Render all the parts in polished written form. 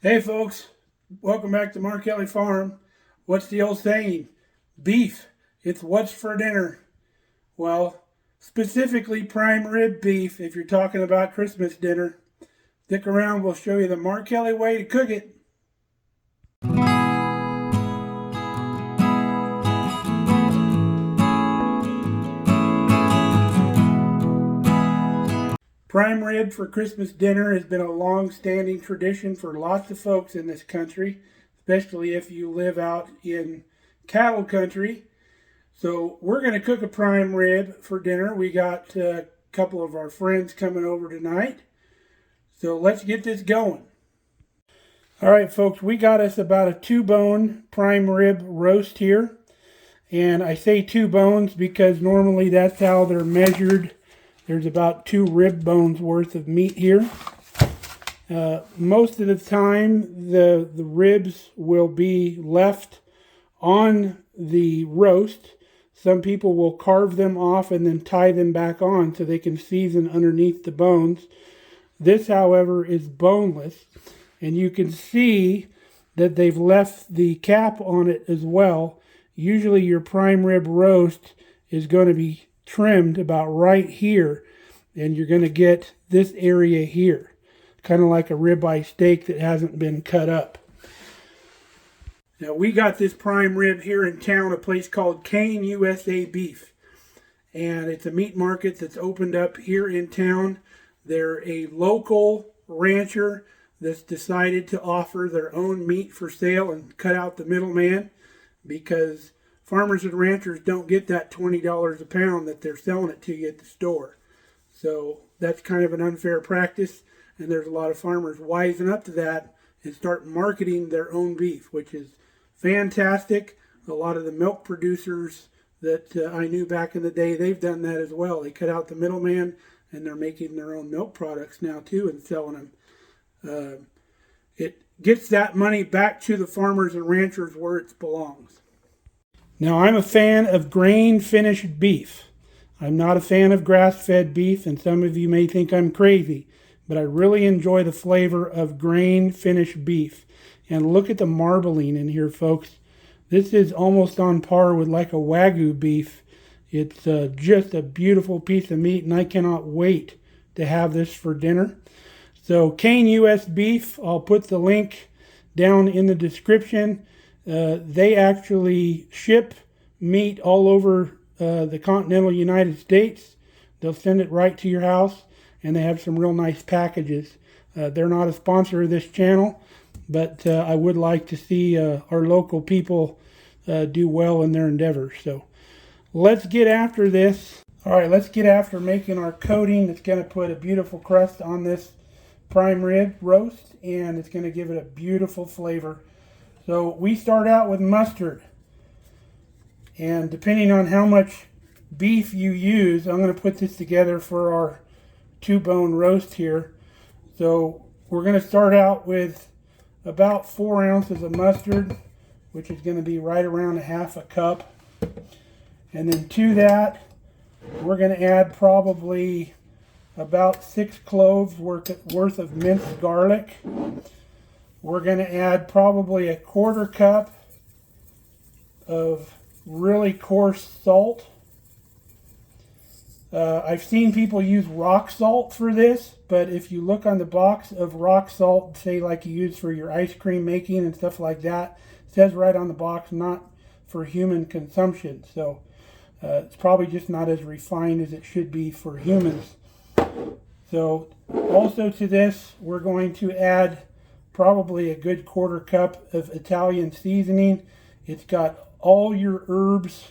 Hey folks, welcome back to Mark Kelly Farm. What's the old saying? Beef, it's what's for dinner. Well, specifically prime rib beef if you're talking about Christmas dinner. Stick around, we'll show you the Mark Kelly way to cook it. Prime rib for Christmas dinner has been a long-standing tradition for lots of folks in this country, especially if you live out in cattle country. So we're going to cook a prime rib for dinner. We got a couple of our friends coming over tonight. So let's get this going. All right, folks, we got us about a 2-bone prime rib roast here. And I say 2 bones because normally that's how they're measured. There's about 2 rib bones worth of meat here. Most of the time, the ribs will be left on the roast. Some people will carve them off and then tie them back on so they can season underneath the bones. This, however, is boneless. And you can see that they've left the cap on it as well. Usually your prime rib roast is going to be trimmed about right here, and you're going to get this area here, kind of like a ribeye steak that hasn't been cut up. Now we got this prime rib here in town, a place called Cain USA Beef, and it's a meat market that's opened up here in town. They're a local rancher that's decided to offer their own meat for sale and cut out the middleman, because farmers and ranchers don't get that $20 a pound that they're selling it to you at the store. So that's kind of an unfair practice, and there's a lot of farmers wising up to that and start marketing their own beef, which is fantastic. A lot of the milk producers that I knew back in the day, they've done that as well. They cut out the middleman, and they're making their own milk products now too and selling them. It gets that money back to the farmers and ranchers where it belongs. Now, I'm a fan of grain-finished beef. I'm not a fan of grass-fed beef, and some of you may think I'm crazy, but I really enjoy the flavor of grain-finished beef. And look at the marbling in here, folks. This is almost on par with like a Wagyu beef. It's just a beautiful piece of meat, and I cannot wait to have this for dinner. So, Cain US Beef, I'll put the link down in the description. They actually ship meat all over the continental United States. They'll send it right to your house, and they have some real nice packages. They're not a sponsor of this channel, but I would like to see our local people do well in their endeavors. So let's get after this. All right, let's get after making our coating that's going to put a beautiful crust on this prime rib roast, and it's going to give it a beautiful flavor. So we start out with mustard, and depending on how much beef you use, I'm going to put this together for our 2-bone roast here. So we're going to start out with about 4 ounces of mustard, which is going to be right around ½ a cup. And then to that, we're going to add probably about 6 cloves worth of minced garlic. We're going to add probably a 1/4 cup of really coarse salt. I've seen people use rock salt for this, but if you look on the box of rock salt, say like you use for your ice cream making and stuff like that, it says right on the box, not for human consumption. So it's probably just not as refined as it should be for humans. So also to this, we're going to add probably a good 1/4 cup of Italian seasoning. It's got all your herbs.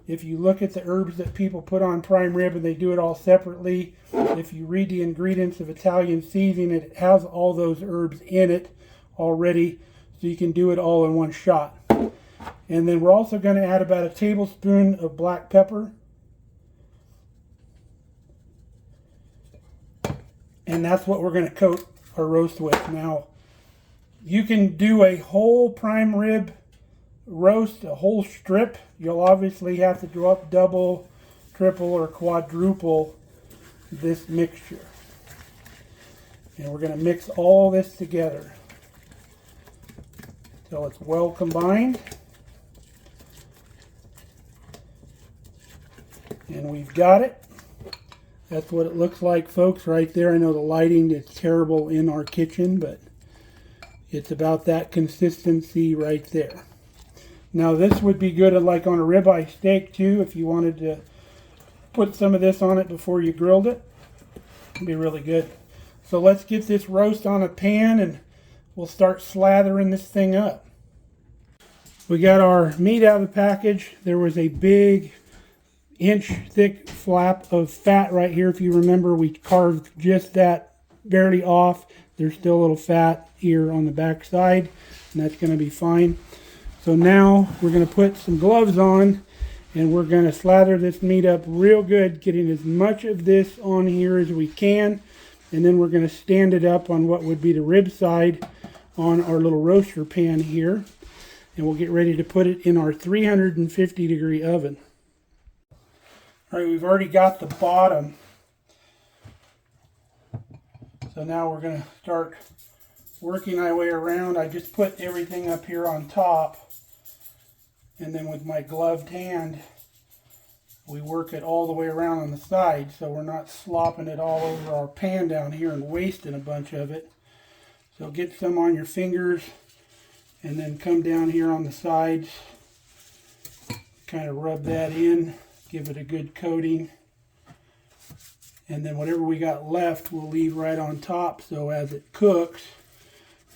If you look at the herbs that people put on prime rib and they do it all separately, if you read the ingredients of Italian seasoning, it has all those herbs in it already, so you can do it all in one shot. And then we're also going to add about a tablespoon of black pepper. And that's what we're going to coat our roast with. Now, you can do a whole prime rib roast, a whole strip. You'll obviously have to go up double, triple, or quadruple this mixture. And we're going to mix all this together. So it's well combined. And we've got it. That's what it looks like, folks, right there. I know the lighting is terrible in our kitchen, but it's about that consistency right there. Now this would be good like on a ribeye steak too, if you wanted to put some of this on it before you grilled it. It'd be really good. So let's get this roast on a pan and we'll start slathering this thing up. We got our meat out of the package. There was a big inch thick flap of fat right here. If you remember, we carved just that barely off. There's still a little fat here on the back side, and that's going to be fine. So now we're going to put some gloves on, and we're going to slather this meat up real good, getting as much of this on here as we can. And then we're going to stand it up on what would be the rib side on our little roaster pan here. And we'll get ready to put it in our 350 degree oven. All right, we've already got the bottom. So now we're going to start working our way around. I just put everything up here on top. And then with my gloved hand, we work it all the way around on the side. So we're not slopping it all over our pan down here and wasting a bunch of it. So get some on your fingers and then come down here on the sides. Kind of rub that in. Give it a good coating, and then whatever we got left we'll leave right on top, so as it cooks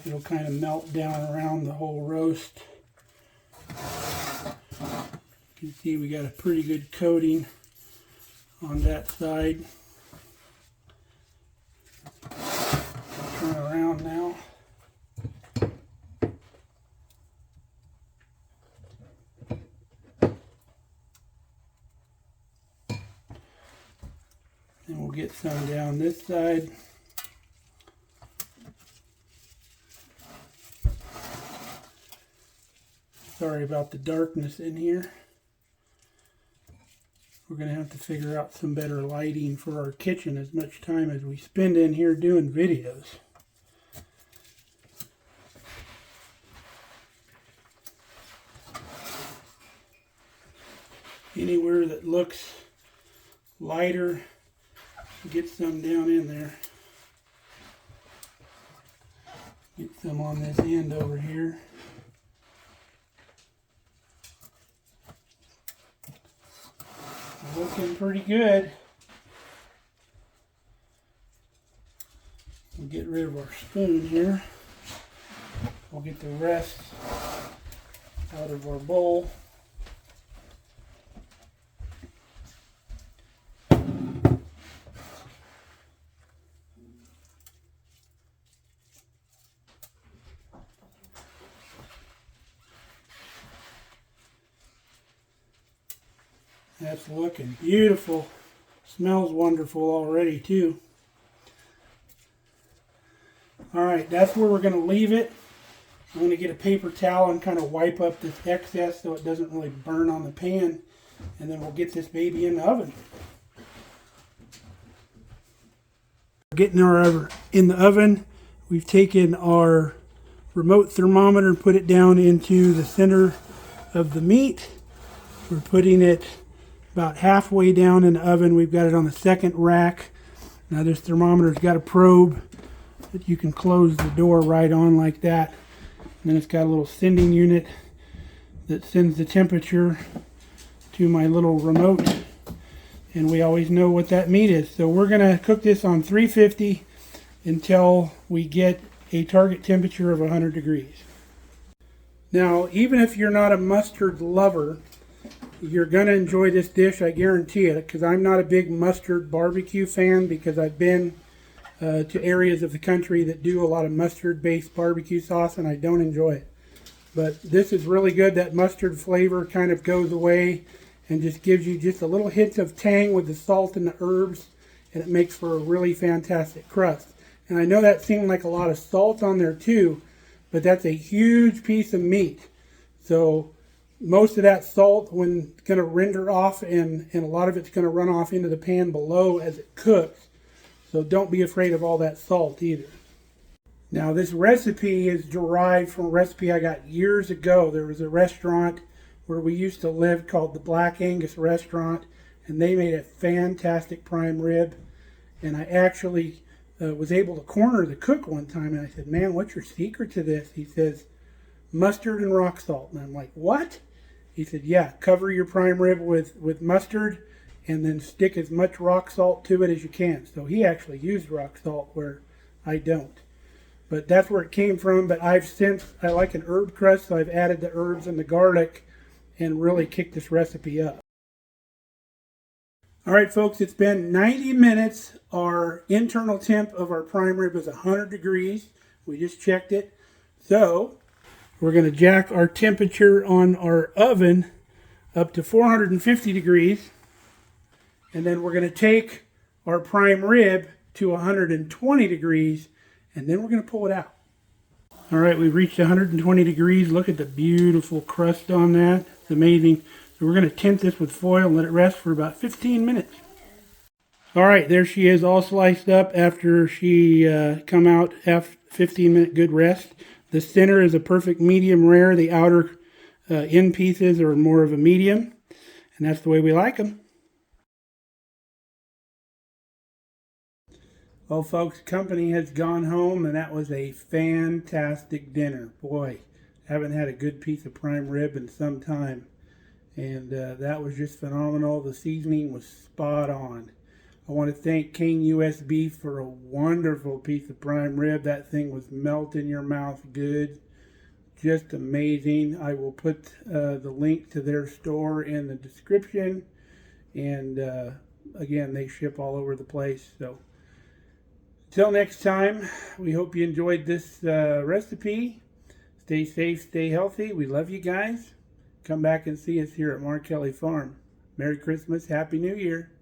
it'll kind of melt down around the whole roast. You can see we got a pretty good coating on that side. Turn around now. And we'll get some down this side. Sorry about the darkness in here. We're going to have to figure out some better lighting for our kitchen as much time as we spend in here doing videos. Anywhere that looks lighter, get some down in there. Get some on this end over here. Looking pretty good. We'll get rid of our spoon here. We'll get the rest out of our bowl. That's looking beautiful. Smells wonderful already too. Alright, that's where we're going to leave it. I'm going to get a paper towel and kind of wipe up this excess so it doesn't really burn on the pan. And then we'll get this baby in the oven. Getting our in the oven, we've taken our remote thermometer and put it down into the center of the meat. We're putting it about halfway down in the oven. We've got it on the second rack. Now this thermometer's got a probe that you can close the door right on like that. And then it's got a little sending unit that sends the temperature to my little remote. And we always know what that meat is. So we're going to cook this on 350 until we get a target temperature of 100 degrees. Now, even if you're not a mustard lover, you're going to enjoy this dish, I guarantee it, because I'm not a big mustard barbecue fan, because I've been to areas of the country that do a lot of mustard-based barbecue sauce, and I don't enjoy it. But this is really good. That mustard flavor kind of goes away and just gives you just a little hint of tang with the salt and the herbs, and it makes for a really fantastic crust. And I know that seemed like a lot of salt on there too, but that's a huge piece of meat. So most of that salt, when it's going to render off, and a lot of it's going to run off into the pan below as it cooks. So don't be afraid of all that salt either. Now this recipe is derived from a recipe I got years ago. There was a restaurant where we used to live called the Black Angus Restaurant, and they made a fantastic prime rib. And I actually was able to corner the cook one time, and I said, "Man, what's your secret to this?" He says, "Mustard and rock salt." And I'm like, "What?" He said, "Yeah, cover your prime rib with mustard and then stick as much rock salt to it as you can." So he actually used rock salt where I don't. But that's where it came from. But I like an herb crust, so I've added the herbs and the garlic and really kicked this recipe up. All right, folks, it's been 90 minutes. Our internal temp of our prime rib is 100 degrees. We just checked it. So we're going to jack our temperature on our oven up to 450 degrees. And then we're going to take our prime rib to 120 degrees, and then we're going to pull it out. All right, we've reached 120 degrees. Look at the beautiful crust on that. It's amazing. So we're going to tint this with foil and let it rest for about 15 minutes. All right, there she is, all sliced up after she come out after 15-minute good rest. The center is a perfect medium rare. The outer end pieces are more of a medium, and that's the way we like them. Well, folks, company has gone home, and that was a fantastic dinner. Boy, haven't had a good piece of prime rib in some time. And that was just phenomenal. The seasoning was spot on. I want to thank Cain US Beef for a wonderful piece of prime rib. That thing was melt in your mouth good. Just amazing. I will put the link to their store in the description. And again, they ship all over the place. So until next time, we hope you enjoyed this recipe. Stay safe, stay healthy. We love you guys. Come back and see us here at Mark Kelly Farm. Merry Christmas, Happy New Year.